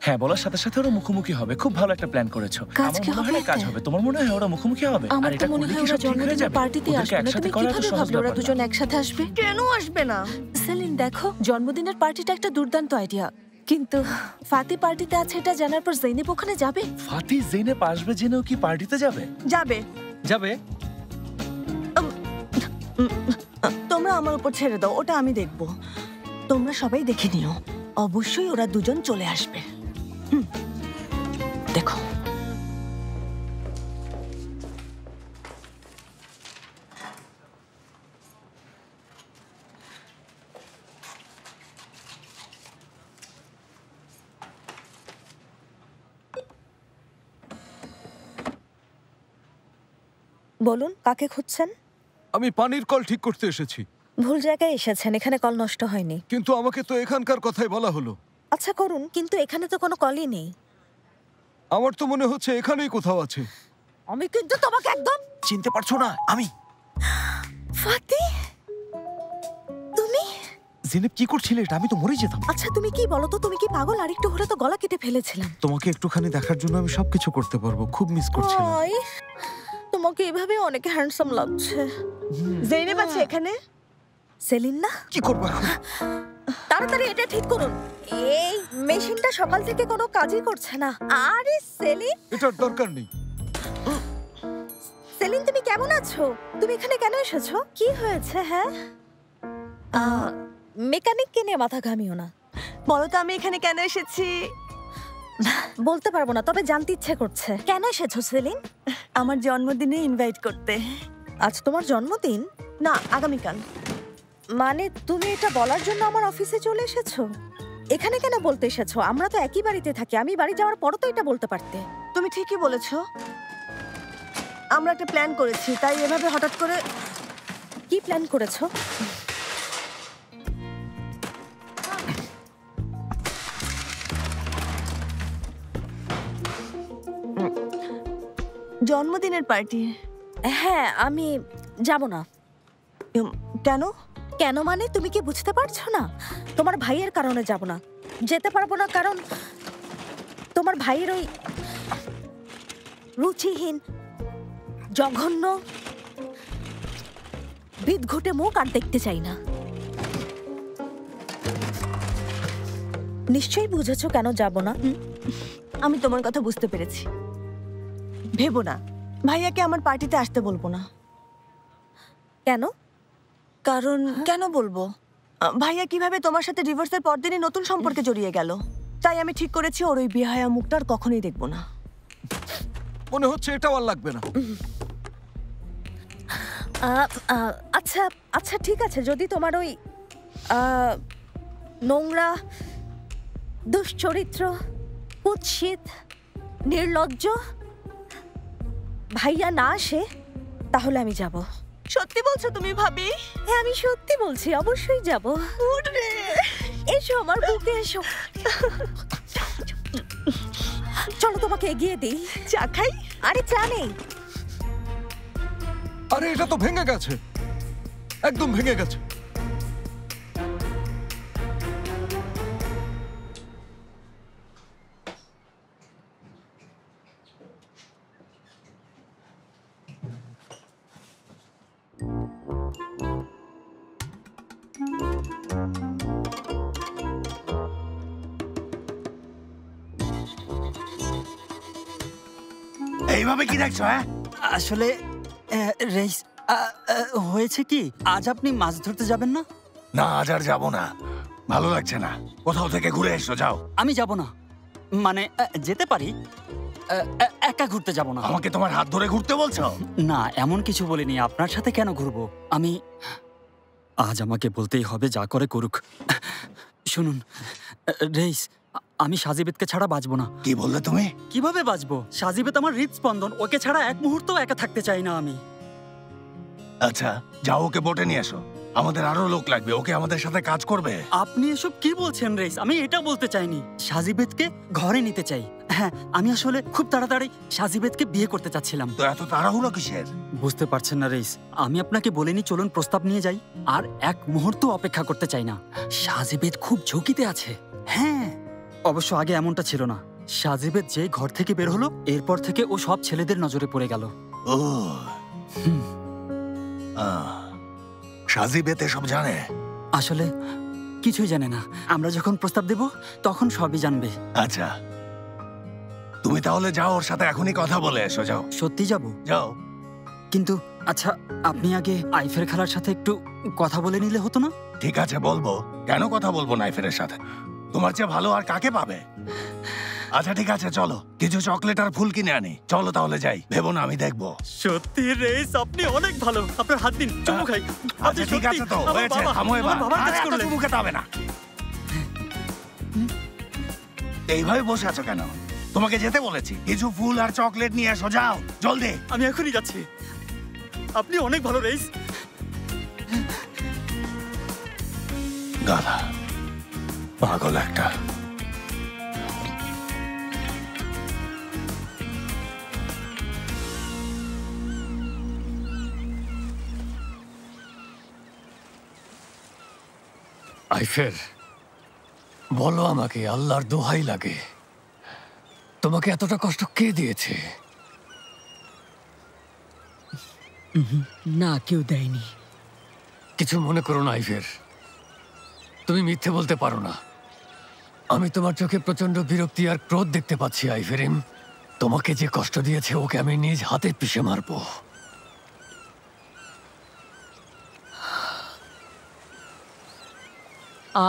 L: হ্যাঁ, বলার সাথে সাথে ওরা মুখোমুখি হবে। খুব ভালো একটা প্ল্যান করেছো।
D: কাজ
L: আমার
D: কি
L: মনে হয়
D: হবে
L: না কাজ
D: এতে?
L: হবে। তোমার মনে হয় ওরা মুখোমুখি হবে?
D: আমার
L: আর
D: তো
L: এটা
D: মনে
L: করলে
D: হয়
L: কি
D: ওরা
L: সব ঠিক হয়ে
D: জন্মদিনের
L: যাবে?
D: পার্টিতে
L: ওদেরকে
D: আসবে না।
L: একসাথে
D: তুমি
L: করা এত
D: কিভাবে
L: সহজ
D: ভাবলে ওরা
L: ব্যাপার না।
D: দুজন একসাথে আসবে?
M: কেন আসবে না?
D: সেলিন, দেখো, জন্মদিনের পার্টিটা একটা দুর্দান্ত আইডিয়া, কিন্তু ফাতি পার্টিতে আছে এটা জানার পর জেনেব ওখানে যাবে?
L: ফাতি জেনে আসবে জেনেও কি পার্টিতে যাবে?
M: যাবে।
C: যাবে?
M: তোমরা আমার উপর ছেড়ে দাও, ওটা আমি দেখব। তোমরা সবাই দেখে নিও, অবশ্যই ওরা দুজন চলে আসবে। দেখো। বলুন, কাকে খুঁজছেন?
O: আমি পানির কল ঠিক করতে এসেছি।
M: ভুল জায়গায় এসেছেন, এখানে কল নষ্ট হয়নি।
O: কিন্তু আমাকে তো এখানকার কথাই বলা হলো।
M: আচ্ছা করুন, কিন্তু এখানে তো কোনো কলই নেই।
O: আমার তো মনে হচ্ছে এখানেই কোথাও আছে।
M: আমি কিন্তু তোমাকে একদম
I: চিনতে পারছো না? আমি
M: ফাতি, তুমি?
I: জিনেব, কি করছিলে এটা? আমি তো মরে যেতাম।
M: আচ্ছা তুমি কি বলো তো, তুমি কি পাগল? আরেকটু হলে তো গলা কেটে ফেলেছিলাম।
I: তোমাকে একটুখানি দেখার জন্য আমি সবকিছু করতে পারবো। খুব মিস করছিলাম।
M: হাই, তোমাকে এভাবে অনেক হ্যান্ডসাম লাগছে। জেনেব আছে এখানে? সেলিন না?
I: কি করবো এখন?
M: তাড়াতাড়ি এটা ঠিক করুন। এই মেশিনটা সকাল থেকে কোনো কাজই করছে না। আরে সেলিন,
O: এটার দরকার নেই।
M: সেলিন তুমি কেমন আছো? তুমি এখানে কেন এসেছো? কি হয়েছে? হ্যাঁ, মেকানিককে নিয়ে মাথা ঘামিও না। বলো তো আমি এখানে কেন এসেছি? বলতে পারবো না, তবে জানতে ইচ্ছে করছে। কেন এসেছো সেলিন? আমার জন্মদিনে ইনভাইট করতে। আজ তোমার জন্মদিন? না, আগামীকাল। মানে তুমি এটা বলার জন্য আমার অফিসে চলে এসেছো? এখানে কেন বলতে এসেছো? আমরা তো একই বাড়িতে থাকি। আমি বাড়ি যাওয়ার পরও তো এটা বলতে পারতে। তুমি ঠিকই বলেছো। আমরা একটা প্ল্যান করেছি, তাই এভাবে হঠাৎ করে। কি প্ল্যান করেছো? জন্মদিনের পার্টি। হ্যাঁ, আমি যাব না। কেন? কেন মানে তুমি কি বুঝতে পারছো না? তোমার ভাইয়ের কারণে যাব না। যেতে পারবো না কারণ তোমার ভাইয়ের ওই রুচিহীন, জঘন্য, বিদঘুটে মুখ আর দেখতে চাই না। নিশ্চয়ই বুঝেছো কেন যাব না। আমি তোমার কথা বুঝতে পেরেছি। ভেবো না, ভাইয়াকে আমার পার্টিতে আসতে বলবো না।
E: কেন?
M: কারণ কেন বলবো, ভাইয়া কিভাবে তোমার সাথে ডিভোর্সের পরদিনই নতুন সম্পর্কে জড়িয়ে গেল। তাই আমি ঠিক করেছি ওর ওই বেহায়া মুখটা আর কখনোই দেখবো না।
O: মনে হচ্ছে এটাও আর লাগবে না।
E: আচ্ছা আচ্ছা ঠিক আছে, যদি তোমার ওই নোংরা, দুশ্চরিত্র, কুৎসিত, নির্লজ্জ ভাইয়া না আসে তাহলে আমি যাব।
M: সত্যি বলছো তুমি ভাবি?
E: হ্যাঁ আমি সত্যি বলছি, অবশ্যই যাব। এসো আমার বুকে এসো। চলো তোমাকে এগিয়ে দিই।
M: চা খাই?
E: আরে চা নেই।
O: আরে এটা তো ভেঙে গেছে, একদম ভেঙে গেছে।
P: এইভাবে কি দেখছো? হ্যাঁ
Q: আসলে রেইস, হয়েছে কি, আজ আপনি মাছ ধরতে যাবেন না?
P: না, আজ আর যাবো না, ভালো লাগছে না। কোথাও থেকে ঘুরে এসো, যাও।
Q: আমি যাব না, মানে যেতে পারি, একা ঘুরতে যাব না।
P: আমাকে তোমার হাত ধরে ঘুরতে বলছো?
Q: না, এমন কিছু বলিনি। আপনার সাথে কেন ঘুরবো আমি? আজ আমাকে বলতেই হবে, যা করে করুক। শুনুন রেইস, আমি সাজিবেদকে ছাড়া বাঁচবো না।
P: কি বললে তুমি?
Q: কিভাবে বাঁচবো? সাজিবেদ আমার হৃদস্পন্দন, ওকে ছাড়া এক মুহূর্ত একা থাকতে চাই না আমি।
P: আচ্ছা যাও, ওকে বোটে নিয়ে এসো। আমাদের আরো লোক লাগবে, ওকে আমাদের সাথে কাজ করবে।
Q: আপনি এসব কি বলছেন রেইস? আমি এটা বলতে চাইনি। সাজিবেদকে ঘরে নিতে চাই। হ্যাঁ, আমি আসলে খুব তাড়াতাড়ি সাজিবেদকে বিয়ে করতে চাচ্ছিলাম।
P: তো এত তাড়াহুড়ো কিসের?
Q: বুঝতে পারছেন না রেইস, আমি আপনাকে বলিনি চলুন প্রস্তাব নিয়ে যাই? আর এক মুহূর্ত অপেক্ষা করতে চাই না। সাজিবেদ খুব ঝুঁকিতে আছে। হ্যাঁ, অবশ্য আগে এমনটা ছিল না। সাজিবেদ যে ঘর থেকে বের হলো, এরপর থেকে ও সব ছেলেদের নজরে পড়ে গেল।
P: ও সাজিবেদ এসব জানে?
Q: আসলে কিছুই জানে না। আমরা যখন প্রস্তাব দেব তখন সবই জানবে।
P: আচ্ছা, তুমি তাহলে যাও, ওর সাথে এখনই কথা বলে এসো। যাও।
Q: সত্যি যাব?
P: যাও।
Q: কিন্তু আচ্ছা, আপনি আগে আইফের খালার সাথে একটু কথা বলে নিলে হতো না?
P: ঠিক আছে, বলবো। কেন কথা বলবো না আইফের সাথে? তোমার চেয়ে ভালো আর কাকে পাবে? আচ্ছা ঠিক আছে, চলো কিছু চকলেট আর ফুল কিনে আনি। চলো তাহলে যাই। ভেবো না, আমি দেখবো।
Q: সত্যি রেইস, আপনি অনেক ভালো। আপনার হাত দিন, চুমু খাই।
P: আচ্ছা ঠিক আছে, তো হয়েছে, থামো এবার। চুমু খেতে হবে না। এইভাবে বসে আছো কেন? তোমাকে যেতে বলেছি। কিছু ফুল আর চকলেট নিয়ে এসো, যাও জলদি।
Q: আমি এখনই যাচ্ছি। আপনি অনেক ভালো রেইস।
P: গাধা, পাগল একটা।
R: আইফের, বলো আমাকে, আল্লাহর দোহাই লাগে, তোমাকে এতটা কষ্ট কে দিয়েছে?
F: না, কেউ দেয়নি।
R: কিছু মনে করো না আইফের, তুমি মিথ্যে বলতে পারো না। আমি তোমার চোখে প্রচন্ড বিরক্তি আর ক্রোধ দেখতে পাচ্ছি আইফেরিম। তোমাকে যে কষ্ট দিয়েছে ওকে আমি নিজ হাতে পিষে মারবো।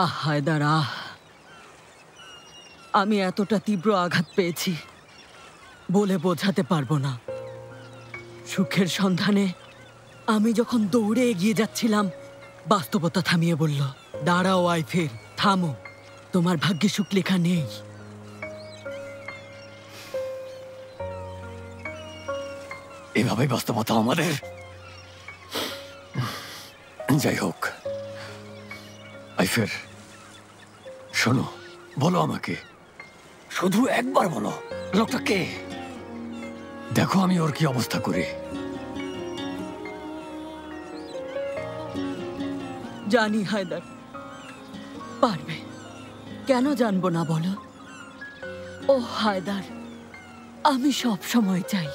F: আহ হায়দার, আহ, আমি এতটা তীব্র আঘাত পেয়েছি বলে বোঝাতে পারবো না। সুখের সন্ধানে আমি যখন দৌড়ে এগিয়ে যাচ্ছিলাম, বাস্তবতা থামিয়ে বলল, দাঁড়াও আইফের, থামো, তোমার ভাগ্যে সুখ লেখা নেই।
R: এভাবে বাস্তবতা আমাদের। যাই হোক আইফের, শোনো, বলো আমাকে, শুধু একবার বলো, লোকটা কে? দেখো আমি ওর কি অবস্থা করি।
F: জানি হায়দার পারবে, কেন জানবো না বলো? ও হায়দার, আমি সব সময় চাই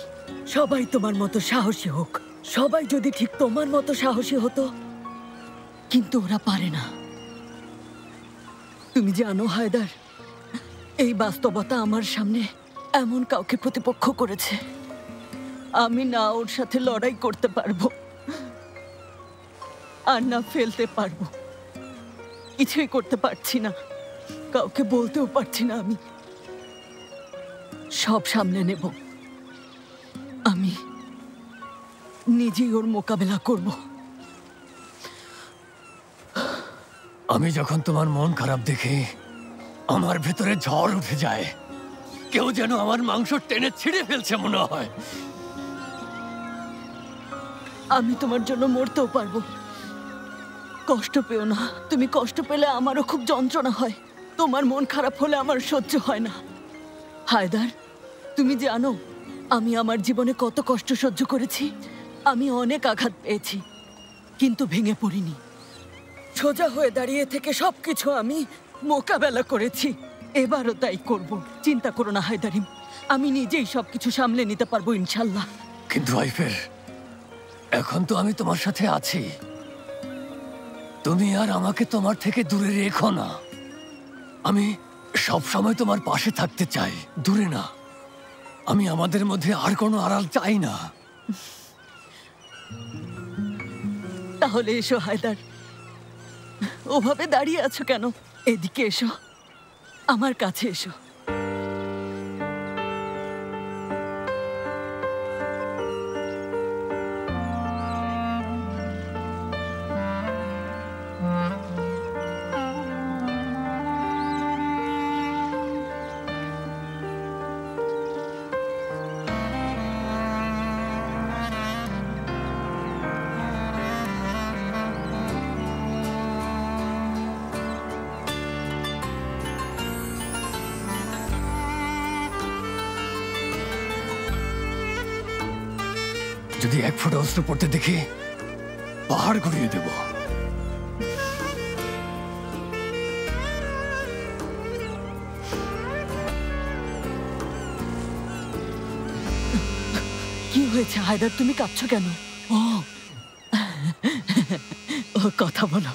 F: সবাই তোমার মতো সাহসী হোক, সবাই যদি ঠিক তোমার মতো সাহসী হতো, কিন্তু ওরা পারে না। তুমি জানো হায়দার, এই বাস্তবতা আমার সামনে এমন কাউকে প্রতিপক্ষ করেছে, আমি না ওর সাথে লড়াই করতে পারবো আর না ফেলতে পারবো। কিছুই করতে পারছি না, কাউকে বলতেও পারছি না। আমি সব সামলে নেব, আমি নিজেই ওর মোকাবেলা করব।
R: আমি যখন তোমার মন খারাপ দেখি আমার ভেতরে ঝড় উঠে যায়, কেউ যেন আমার মাংস টেনে ছিঁড়ে ফেলছে মনে হয়।
F: আমি তোমার জন্য মরতেও পারবো, কষ্ট পেও না। তুমি কষ্ট পেলে আমারও খুব যন্ত্রণা হয়, তোমার মন খারাপ হলে আমার সহ্য হয় না। হায়দার, তুমি জানো আমি আমার জীবনে কত কষ্ট সহ্য করেছি। আমি অনেক আঘাত পেয়েছি, কিন্তু ভেঙে পড়িনি। সোজা হয়ে দাঁড়িয়ে থেকে সবকিছু আমি মোকাবেলা করেছি, এবারও তাই করব। চিন্তা করো না হায়দারিম, আমি নিজেই সবকিছু সামলে নিতে পারবো ইনশাল্লাহ।
R: কিন্তু আইফের, এখন তো আমি তোমার সাথে আছি, তুমি আর আমাকে তোমার থেকে দূরে রেখো না। আমি সব সময় তোমার পাশে থাকতে চাই, দূরে না। আমি আমাদের মধ্যে আর কোনো আড়াল চাই না।
F: তাহলে এসো হায়দার, ওভাবে দাঁড়িয়ে আছো কেন? এদিকে এসো, আমার কাছে এসো।
R: যদি এক ফোঁটা অস্ত্র পড়তে দেখি, পাহাড় ঘুরিয়ে দেব।
F: কি হয়েছে হায়দার, তুমি কাঁদছো কেন? ও ও কথা বলো।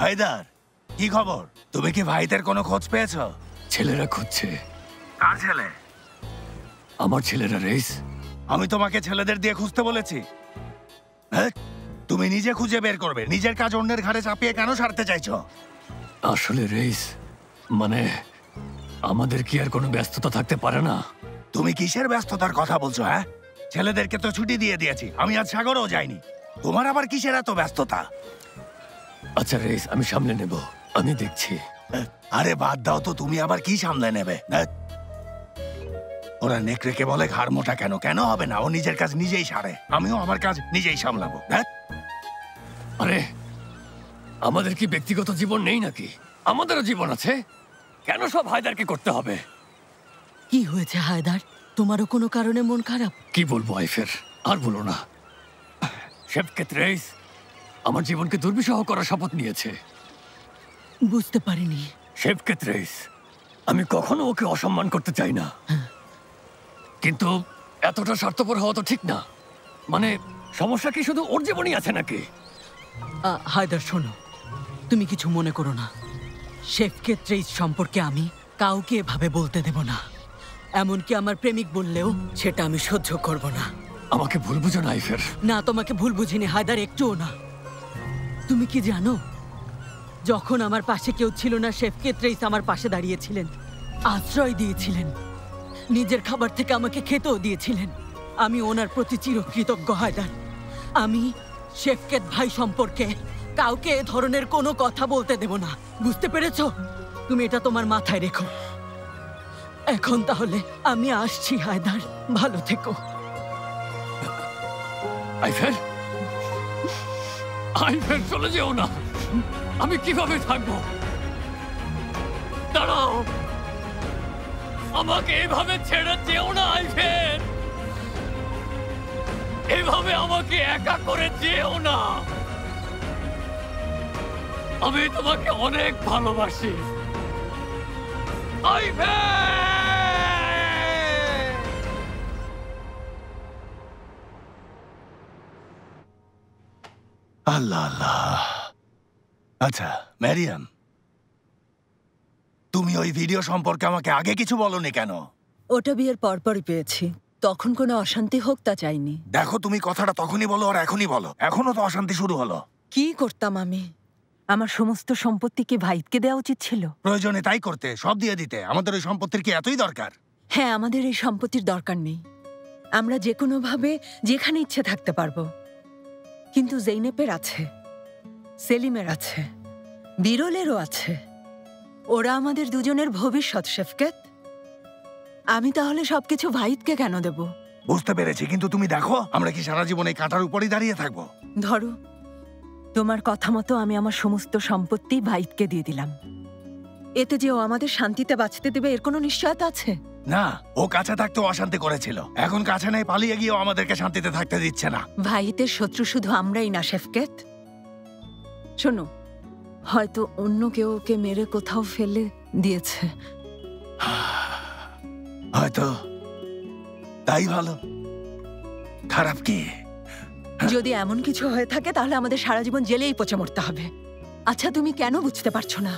P: হায়দার, কি খবর? তুমি কি ভাইদের কোনো খোঁজ পেয়েছো?
R: ছেলেরা খুঁজছে।
P: কার ছেলে?
R: আমার ছেলেরা রেস।
P: আমি তোমাকে ছেলেদের দিয়ে খুঁজতে বলেছি? হ্যাঁ, তুমি নিজে খুঁজে বের করবে। নিজের কাজ অন্যের ঘাড়ে চাপিয়ে কেন সারতে চাইছো?
R: আসলে রেস, মানে আমাদের কি আর কোনো ব্যস্ততা থাকতে পারে না?
P: তুমি কিসের ব্যস্ততার কথা বলছো? হ্যাঁ, ছেলেদেরকে তো ছুটি দিয়ে দিয়েছি, আমি আজ সাগরেও যাইনি। তোমার আবার কিসের এত ব্যস্ততা?
R: আচ্ছা রেস, আমি সামলে নেব, আমি দেখছি।
P: আরে বাদ দাও তো, তুমি আবার কি সামলে নেবে? ওরা নেকড়েকে বলে ঘাড় মোটা কেন? কেন হবে না? ও নিজের কাজ নিজেই সারে, আমিও আমার কাজ নিজেই সামলাবো।
R: আরে আমাদের কি ব্যক্তিগত জীবন নেই নাকি? আমাদেরও জীবন আছে, কেন সব হায়দারকে করতে হবে?
F: কি হয়েছে হায়দার, তোমারও কোনো কারণে মন খারাপ?
R: কি বলবো আইফের, আর বলো না। শেফকেত রেইস আমার জীবনকে দুর্বিষহ করার শপথ নিয়েছে।
F: বুঝতে পারিনি।
R: শেফকেত রেইস, আমি কখনো ওকে অসম্মান করতে চাই না, কিন্তু এতটা স্বার্থপর হওয়া তো ঠিক না। মানে সমস্যা কি শুধু ওর জীবনই আছে নাকি?
F: হায়দার শোনো, তুমি কিছু মনে করো না। শেফকেত রেইস সম্পর্কে আমি কাউকে এভাবে বলতে দেব না। এমনকি আমার প্রেমিক বললেও সেটা আমি সহ্য করব না।
R: আমাকে ভুল বুঝো না আইফের।
F: না, তোমাকে ভুল বুঝিনি হায়দার, একটুও না। তুমি কি জানো, যখন আমার পাশে কেউ ছিল না, শেফকেত রেইস আমার পাশে দাঁড়িয়েছিলেন, আশ্রয় দিয়েছিলেন, নিজের খাবার থেকে আমাকে খেতেও দিয়েছিলেন। আমি ওনার প্রতি চিরকৃতজ্ঞ হায়দার। আমি শেফকেত ভাই সম্পর্কে কাউকে এ ধরনের কোনো কথা বলতে দেব না, বুঝতে পেরেছো? তুমি এটা তোমার মাথায় রেখো। এখন তাহলে আমি আসছি হায়দার, ভালো থেকো।
R: আইফের, আইফের চলে যেও না। আমি কিভাবে থাকবো? দাঁড়াও, আমাকে এভাবে ছেড়ে যেও না আইফের। এভাবে আমাকে একা করে যেও না। আমি তোমাকে অনেক ভালোবাসি আইফের।
P: আল্লাহ আল্লাহ। আচ্ছা ম্যারিয়াম, তুমি ওই ভিডিও সম্পর্কে আমাকে আগে কিছু বলনি কেন?
F: ওটা বিয়ের পরপরই পেয়েছি, তখন কোনো অশান্তি হোক তা চাইনি।
P: দেখো, তুমি কথাটা তখনই বলো আর এখনই বলো, এখনো তো অশান্তি শুরু হলো।
F: কি করতাম আমি? আমার সমস্ত সম্পত্তি কি ভাইতকে দেওয়া উচিত ছিল?
P: প্রয়োজনে তাই করতে, সব দিয়ে দিতে। আমাদের ওই সম্পত্তির কি এতই দরকার?
F: হ্যাঁ, আমাদের এই সম্পত্তির দরকার নেই। আমরা যে কোনো ভাবে যেখানে ইচ্ছে থাকতে পারবো। কিন্তু জেইনেপের আছে, সেলিমের আছে, বিরলেরও আছে। ওরা আমাদের দুজনের ভবিষ্যৎ, শেফকেত। আমি তাহলে সবকিছু ভাইতকে কেন দেব?
P: বুঝতে পেরেছি, কিন্তু তুমি দেখো, আমরা কি সারা জীবন এই কাঁটার উপরই দাঁড়িয়ে থাকবো?
F: ধরো, তোমার কথা মতো আমি আমার সমস্ত সম্পত্তি ভাইতকে দিয়ে দিলাম। এতে যে ও আমাদের শান্তিতে বাঁচতে দেবে এর কোনো নিশ্চয়তা আছে?
P: না, ও কাছে থাকতে অশান্তি করেছিল, এখন কাছে নেই, পালিয়ে গিয়েও আমাদেরকে শান্তিতে থাকতে দিচ্ছে না।
F: ভাইতের শত্রু শুধু আমরাই না, শেফকেত। শোনো, হয়তো অন্য কেউ ওকে মেরে কোথাও ফেলে দিয়েছে।
P: হয়তো তাই ভালো, খারাপ কি?
F: যদি এমন কিছু হয়ে থাকে তাহলে আমাদের সারা জীবন জেলেই পচে মরতে হবে। আচ্ছা, তুমি কেন বুঝতে পারছো না?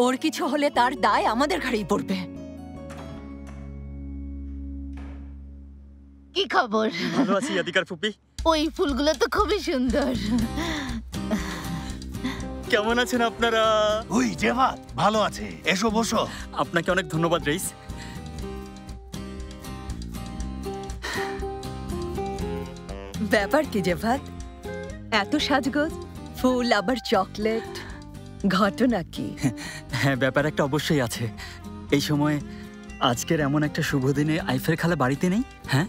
F: ওর কিছু হলে তার দায় আমাদের ঘাড়েই পড়বে।
S: কি খবর?
Q: ভালো আছি আদিকার ফুপি।
S: ওই ফুলগুলো তো খুবই সুন্দর।
Q: কেমন আছেন আপনারা?
P: ওই জেভাত ভালো আছে, এসো বসো।
Q: আপনাকে অনেক ধন্যবাদ রেইস।
F: ব্যাপার কি জেভাত? এত সাজগোজ, ফুল আবার চকলেট, ঘটনা কি?
Q: হ্যাঁ, ব্যাপার একটা অবশ্যই আছে। এই সময় আজকের এমন একটা শুভ দিনে আইফের খালা বাড়িতে নেই। হ্যাঁ,